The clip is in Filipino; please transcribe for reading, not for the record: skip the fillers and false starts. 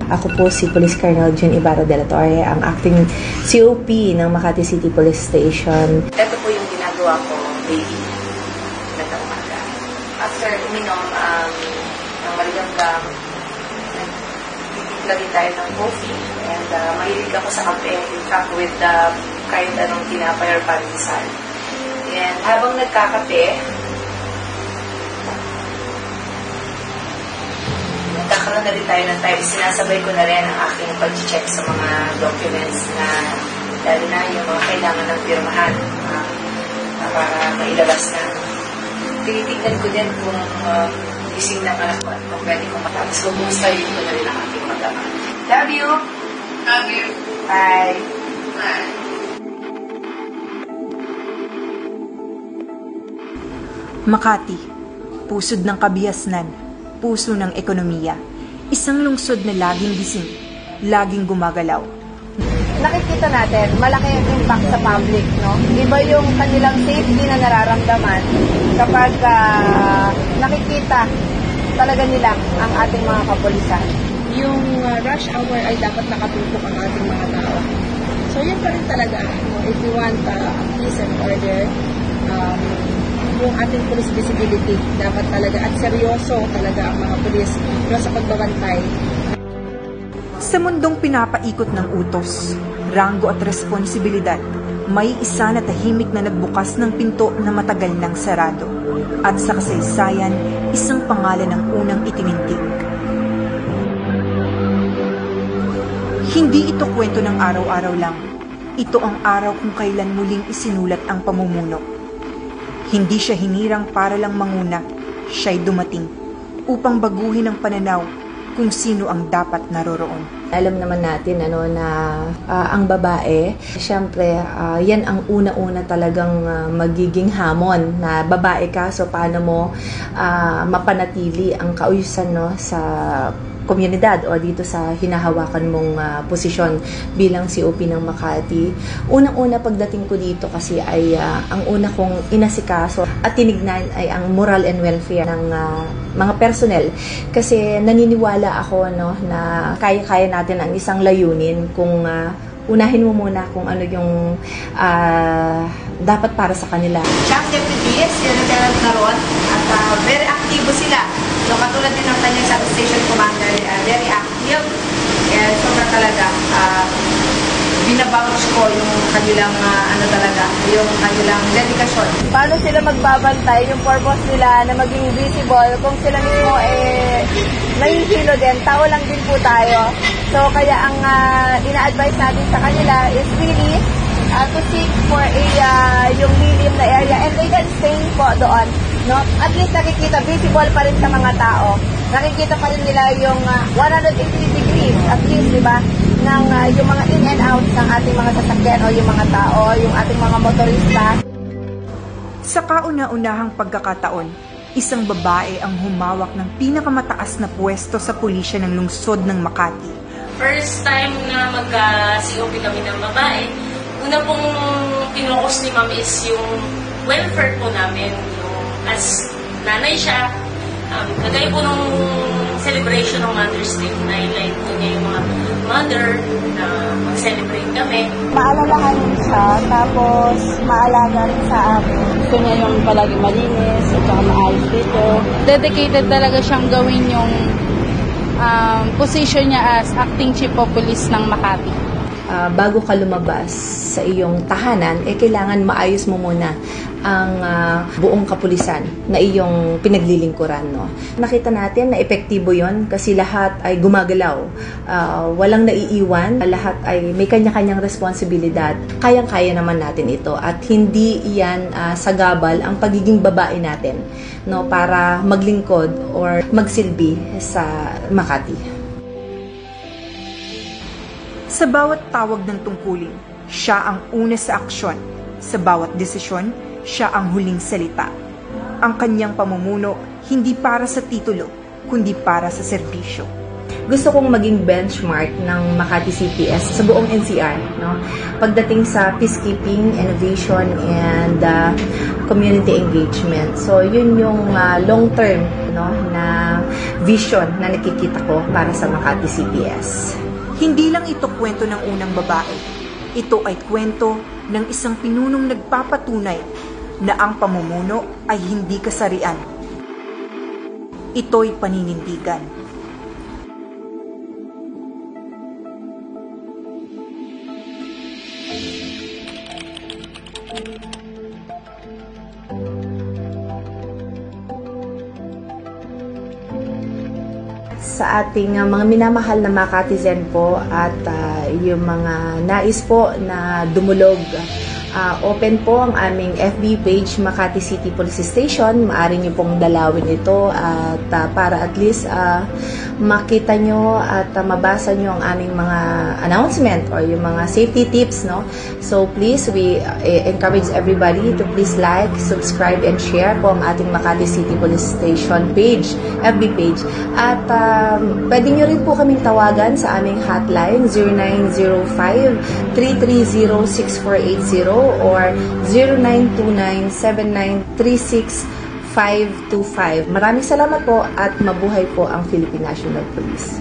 Ako po si Police Colonel June Ibarra de la Torre, ang acting COP ng Makati City Police Station. Ito po yung ginagawa ko daily na umaga. After uminom ng maligamgam, nagtitiklagin tayo ng coffee, and mahilig ako sa kape, in fact with kahit anong tinapay or pandesal. And habang nagkakape, nagkakaroon na rin tayo ng time. Sinasabay ko na rin ang aking pag-check sa mga documents na lalo na yung mga kailangan ng pirmahan para mailabas na. Tinitignan ko din kung gising ng anak ko at kung pwede kong matapos. So, bumustahin ko na rin ang aking matama. Love you! Love you! Bye! Bye! Makati, pusod ng kabihasnan, puso ng ekonomiya. Isang lungsod na laging gising, laging gumagalaw. Nakikita natin, malaki ang impact sa public, no? Iba yung kanilang safety na nararamdaman kapag nakikita talaga nila ang ating mga kapulisan. Yung rush hour ay dapat nakatutok ang ating mga tao. So yun pa rin talaga, if you want peace and order, yung ating police visibility dapat talaga at seryoso talaga ang mga pulis sa pagbabantay. Sa mundong pinapaikot ng utos, ranggo at responsibilidad, may isa na tahimik na nagbukas ng pinto na matagal nang sarado. At sa kasaysayan, isang pangalan ang unang itinintig. Hindi ito kwento ng araw-araw lang. Ito ang araw kung kailan muling isinulat ang pamumuno. Hindi siya hinirang para lang manguna, siya'y dumating upang baguhin ang pananaw kung sino ang dapat naroroon. Alam naman natin na ang babae, siyempre yan ang una-una talagang magiging hamon na babae ka, so paano mo mapanatili ang kauyusan sa komunidad o dito sa hinahawakan mong posisyon bilang COP ng Makati. Unang-una pagdating ko dito kasi ay ang una kong inasikaso at tinignan ay ang moral and welfare ng mga personnel. Kasi naniniwala ako na kaya-kaya natin ang isang layunin kung unahin mo muna kung ano yung dapat para sa kanila. Siyang deputies, Lieutenant Naron, at very aktibo sila. So, katulad din ng kanyang substation commander, very active. And sobra talaga, binabounce ko yung kanilang, yung kanilang dedikasyon. Paano sila magbabantay? Yung purpose nila na maging visible, kung sila mismo nahihilo din, tao lang din po tayo. So, kaya ang ina-advise natin sa kanila is really to seek for yung lilim na area, and they can stay po doon. No? At least nakikita, visible pa rin sa mga tao. Nakikita pa rin nila yung 180 degrees, at least, di ba, ng yung mga in and out ng ating mga sasakyan o yung mga tao, yung ating mga motorista. Sa kauna-unahang pagkakataon, isang babae ang humawak ng pinakamataas na pwesto sa pulisya ng lungsod ng Makati. First time na mag-COP kami ng babae, una pong pinokos ni Ma'am is yung welfare po namin. As nanay siya, kagaya po nung celebration ng Mother's Day, na-highlight po niya yung mga mother na mag-celebrate kami. Maalalahanin siya, tapos maalaga rin sa amin. Gusto niya yung palaging malinis at saka maayos dito. Dedicated talaga siyang gawin yung position niya as acting chief of police ng Makati. Bago ka lumabas sa iyong tahanan, kailangan maayos mo muna ang buong kapulisan na iyong pinaglilingkuran. No? Nakita natin na epektibo yon kasi lahat ay gumagalaw. Walang naiiwan, lahat ay may kanya-kanyang responsibilidad. Kayang-kaya naman natin ito at hindi iyan sagabal ang pagiging babae natin, no, para maglingkod or magsilbi sa Makati. Sa bawat tawag ng tungkulin, siya ang una sa aksyon. Sa bawat desisyon, siya ang huling salita. Ang kanyang pamumuno hindi para sa titulo, kundi para sa serbisyo. Gusto kong maging benchmark ng Makati CPS sa buong NCR, no? Pagdating sa peacekeeping, innovation, and community engagement. So, yun yung long-term, no, na vision na nakikita ko para sa Makati CPS. Hindi lang ito kwento ng unang babae. Ito ay kwento ng isang pinunong nagpapatunay na ang pamumuno ay hindi kasarian. Ito'y paninindigan. Sa ating mga minamahal na Makatizen po at yung mga nais po na dumulog, open po ang aming FB page Makati City Police Station. Maaari niyo pong dalawin ito at para at least makita nyo at mabasa nyo ang aming mga announcement or yung mga safety tips, no? So please, we encourage everybody to please like, subscribe, and share po ang ating Makati City Police Station page, FB page. At pwede nyo rin po kaming tawagan sa aming hotline 0905-330-6480 or 0929-7936-525. Maraming salamat po at mabuhay po ang Philippine National Police.